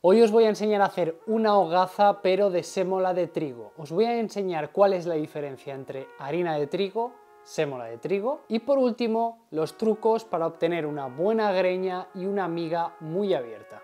Hoy os voy a enseñar a hacer una hogaza pero de sémola de trigo. Os voy a enseñar cuál es la diferencia entre harina de trigo, sémola de trigo y por último los trucos para obtener una buena greña y una miga muy abierta.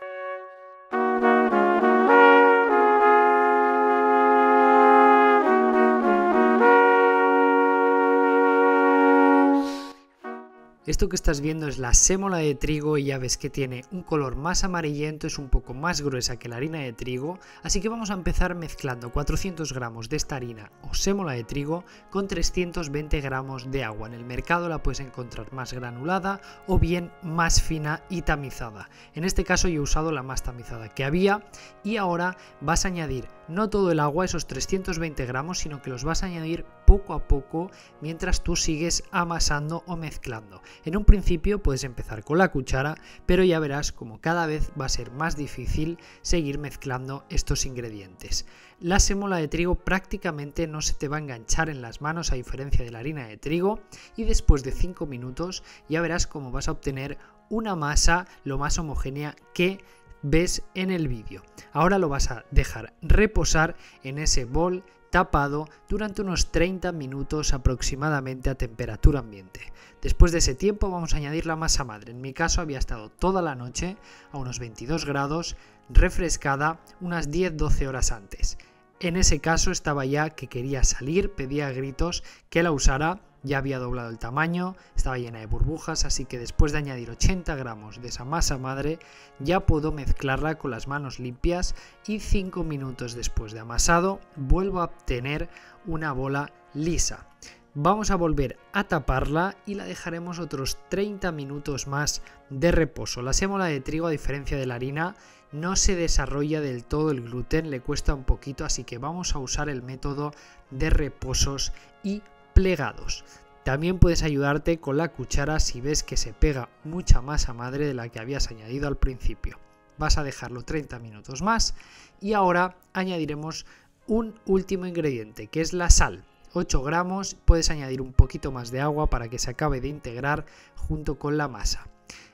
Esto que estás viendo es la sémola de trigo y ya ves que tiene un color más amarillento, es un poco más gruesa que la harina de trigo, así que vamos a empezar mezclando 400 gramos de esta harina o sémola de trigo con 320 gramos de agua. En el mercado la puedes encontrar más granulada o bien más fina y tamizada. En este caso yo he usado la más tamizada que había y ahora vas a añadir no todo el agua, esos 320 gramos, sino que los vas a añadir poco a poco mientras tú sigues amasando o mezclando. En un principio puedes empezar con la cuchara, pero ya verás como cada vez va a ser más difícil seguir mezclando estos ingredientes. La sémola de trigo prácticamente no se te va a enganchar en las manos a diferencia de la harina de trigo y después de 5 minutos ya verás cómo vas a obtener una masa lo más homogénea que ves en el vídeo. Ahora lo vas a dejar reposar en ese bol tapado durante unos 30 minutos aproximadamente a temperatura ambiente. Después de ese tiempo vamos a añadir la masa madre. En mi caso había estado toda la noche a unos 22 grados refrescada unas 10-12 horas antes. En ese caso estaba ya que quería salir, pedía a gritos que la usara. Ya había doblado el tamaño, estaba llena de burbujas, así que después de añadir 80 gramos de esa masa madre ya puedo mezclarla con las manos limpias y 5 minutos después de amasado vuelvo a obtener una bola lisa. Vamos a volver a taparla y la dejaremos otros 30 minutos más de reposo. La sémola de trigo, a diferencia de la harina, no se desarrolla del todo el gluten, le cuesta un poquito, así que vamos a usar el método de reposos y plegados. También puedes ayudarte con la cuchara si ves que se pega mucha masa madre de la que habías añadido al principio. Vas a dejarlo 30 minutos más y ahora añadiremos un último ingrediente que es la sal. 8 gramos, puedes añadir un poquito más de agua para que se acabe de integrar junto con la masa.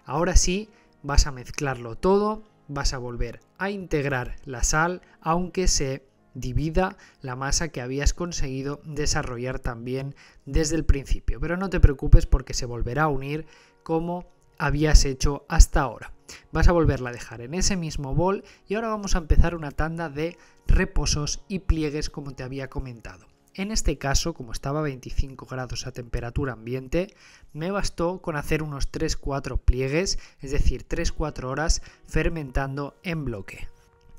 Ahora sí, vas a mezclarlo todo, vas a volver a integrar la sal aunque se divida la masa que habías conseguido desarrollar también desde el principio, pero no te preocupes porque se volverá a unir como habías hecho hasta ahora. Vas a volverla a dejar en ese mismo bol y ahora vamos a empezar una tanda de reposos y pliegues como te había comentado. En este caso, como estaba a 25 grados a temperatura ambiente, me bastó con hacer unos 3-4 pliegues, es decir, 3-4 horas fermentando en bloque.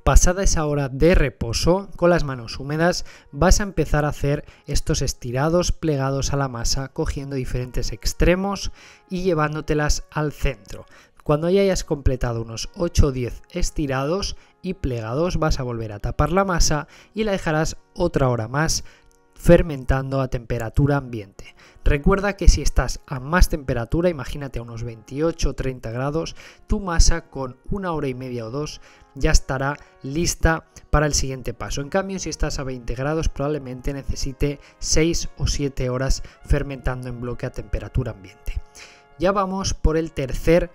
Pasada esa hora de reposo, con las manos húmedas, vas a empezar a hacer estos estirados plegados a la masa, cogiendo diferentes extremos y llevándotelas al centro. Cuando ya hayas completado unos 8 o 10 estirados y plegados, vas a volver a tapar la masa y la dejarás otra hora más fermentando a temperatura ambiente. Recuerda que si estás a más temperatura, imagínate a unos 28 o 30 grados, tu masa con 1 hora y media o 2 ya estará lista para el siguiente paso. En cambio, si estás a 20 grados, probablemente necesite 6 o 7 horas fermentando en bloque a temperatura ambiente. Ya vamos por el tercer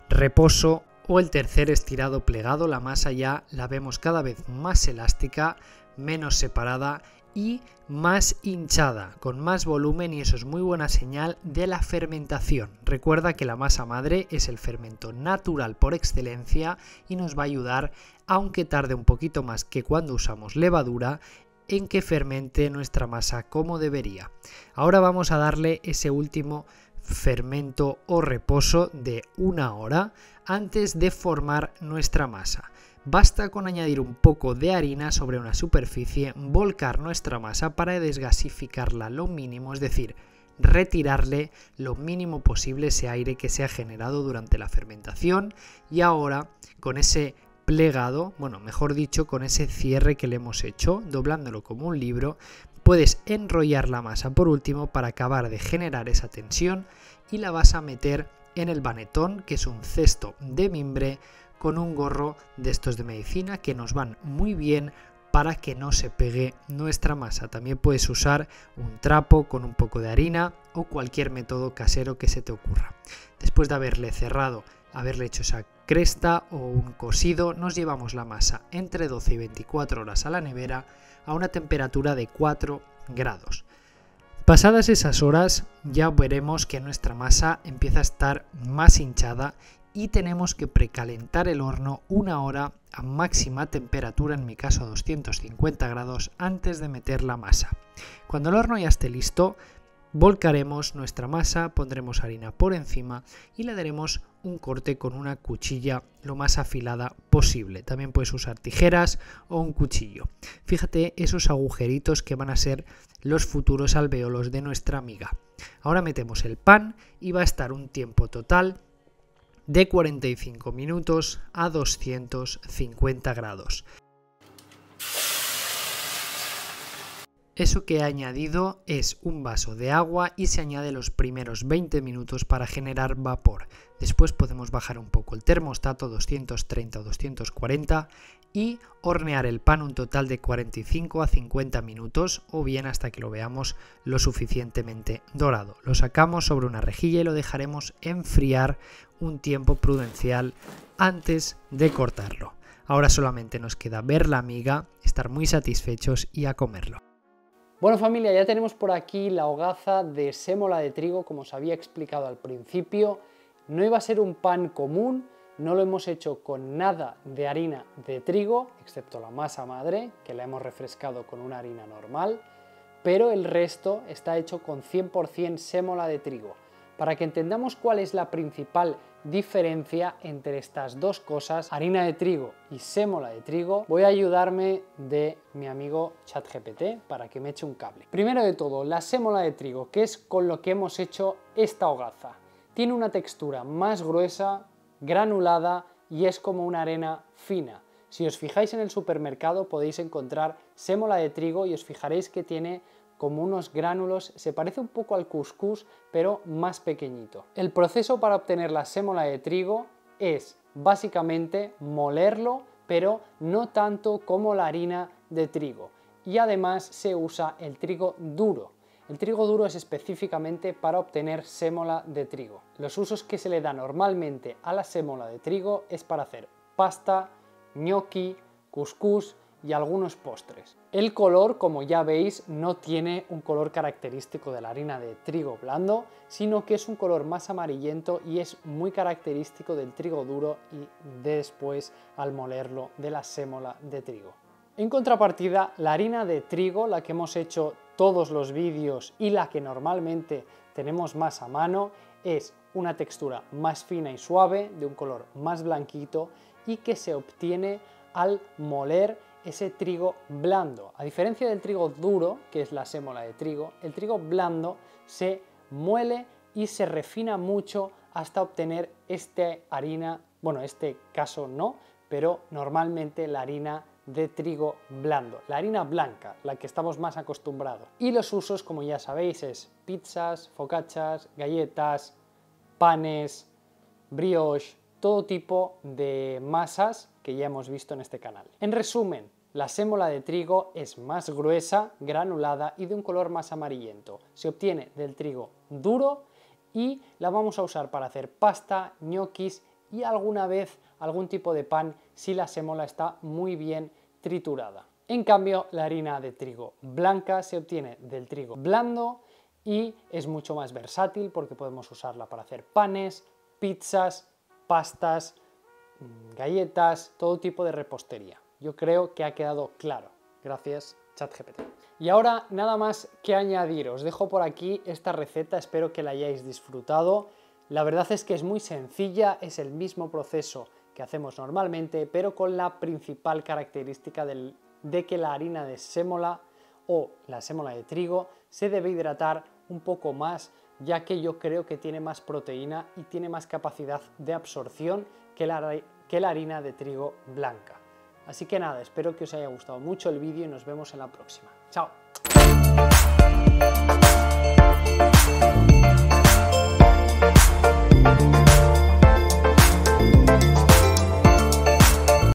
reposo o el tercer estirado plegado. La masa ya la vemos cada vez más elástica, menos separada y más hinchada, con más volumen, y eso es muy buena señal de la fermentación. Recuerda que la masa madre es el fermento natural por excelencia y nos va a ayudar, aunque tarde un poquito más que cuando usamos levadura, en que fermente nuestra masa como debería. Ahora vamos a darle ese último fermento o reposo de 1 hora antes de formar nuestra masa. Basta con añadir un poco de harina sobre una superficie, volcar nuestra masa para desgasificarla lo mínimo, es decir, retirarle lo mínimo posible ese aire que se ha generado durante la fermentación, y ahora con ese plegado, bueno, mejor dicho, con ese cierre que le hemos hecho, doblándolo como un libro, puedes enrollar la masa por último para acabar de generar esa tensión y la vas a meter en el vanetón, que es un cesto de mimbre con un gorro de estos de medicina que nos van muy bien para que no se pegue nuestra masa. También puedes usar un trapo con un poco de harina o cualquier método casero que se te ocurra. Después de haberle cerrado, haberle hecho esa cresta o un cocido, nos llevamos la masa entre 12 y 24 horas a la nevera a una temperatura de 4 grados. Pasadas esas horas ya veremos que nuestra masa empieza a estar más hinchada y tenemos que precalentar el horno 1 hora a máxima temperatura, en mi caso a 250 grados, antes de meter la masa. Cuando el horno ya esté listo, volcaremos nuestra masa, pondremos harina por encima y le daremos un corte con una cuchilla lo más afilada posible. También puedes usar tijeras o un cuchillo. Fíjate esos agujeritos que van a ser los futuros alvéolos de nuestra miga. Ahora metemos el pan y va a estar un tiempo total de 45 minutos a 250 grados. Eso que he añadido es un vaso de agua y se añade los primeros 20 minutos para generar vapor. Después podemos bajar un poco el termostato 230 o 240 y hornear el pan un total de 45 a 50 minutos o bien hasta que lo veamos lo suficientemente dorado. Lo sacamos sobre una rejilla y lo dejaremos enfriar un tiempo prudencial antes de cortarlo. Ahora solamente nos queda ver la miga, estar muy satisfechos y a comerlo. Bueno familia, ya tenemos por aquí la hogaza de sémola de trigo, como os había explicado al principio. No iba a ser un pan común, no lo hemos hecho con nada de harina de trigo, excepto la masa madre, que la hemos refrescado con una harina normal, pero el resto está hecho con 100% sémola de trigo. Para que entendamos cuál es la principal diferencia entre estas dos cosas, harina de trigo y sémola de trigo, voy a ayudarme de mi amigo ChatGPT para que me eche un cable. Primero de todo, la sémola de trigo, que es con lo que hemos hecho esta hogaza. Tiene una textura más gruesa, granulada y es como una arena fina. Si os fijáis en el supermercado podéis encontrar sémola de trigo y os fijaréis que tiene como unos gránulos, se parece un poco al cuscús, pero más pequeñito. El proceso para obtener la sémola de trigo es básicamente molerlo, pero no tanto como la harina de trigo. Y además se usa el trigo duro. El trigo duro es específicamente para obtener sémola de trigo. Los usos que se le da normalmente a la sémola de trigo es para hacer pasta, gnocchi, cuscús y algunos postres. El color, como ya veis, no tiene un color característico de la harina de trigo blando, sino que es un color más amarillento y es muy característico del trigo duro y después, al molerlo, de la sémola de trigo. En contrapartida, la harina de trigo, la que hemos hecho todos los vídeos y la que normalmente tenemos más a mano, es una textura más fina y suave, de un color más blanquito y que se obtiene al moler ese trigo blando. A diferencia del trigo duro, que es la sémola de trigo, el trigo blando se muele y se refina mucho hasta obtener esta harina, bueno, en este caso no, pero normalmente la harina de trigo blando, la harina blanca, la que estamos más acostumbrados. Y los usos, como ya sabéis, es pizzas, focaccias, galletas, panes, brioche, todo tipo de masas que ya hemos visto en este canal. En resumen, la sémola de trigo es más gruesa, granulada y de un color más amarillento. Se obtiene del trigo duro y la vamos a usar para hacer pasta, ñoquis y alguna vez algún tipo de pan si la sémola está muy bien triturada. En cambio, la harina de trigo blanca se obtiene del trigo blando y es mucho más versátil porque podemos usarla para hacer panes, pizzas, pastas, galletas, todo tipo de repostería. Yo creo que ha quedado claro. Gracias, ChatGPT. Y ahora nada más que añadir. Os dejo por aquí esta receta, espero que la hayáis disfrutado. La verdad es que es muy sencilla, es el mismo proceso que hacemos normalmente, pero con la principal característica de que la harina de sémola o la sémola de trigo se debe hidratar un poco más, ya que yo creo que tiene más proteína y tiene más capacidad de absorción que la harina de trigo blanca. Así que nada, espero que os haya gustado mucho el vídeo y nos vemos en la próxima. ¡Chao!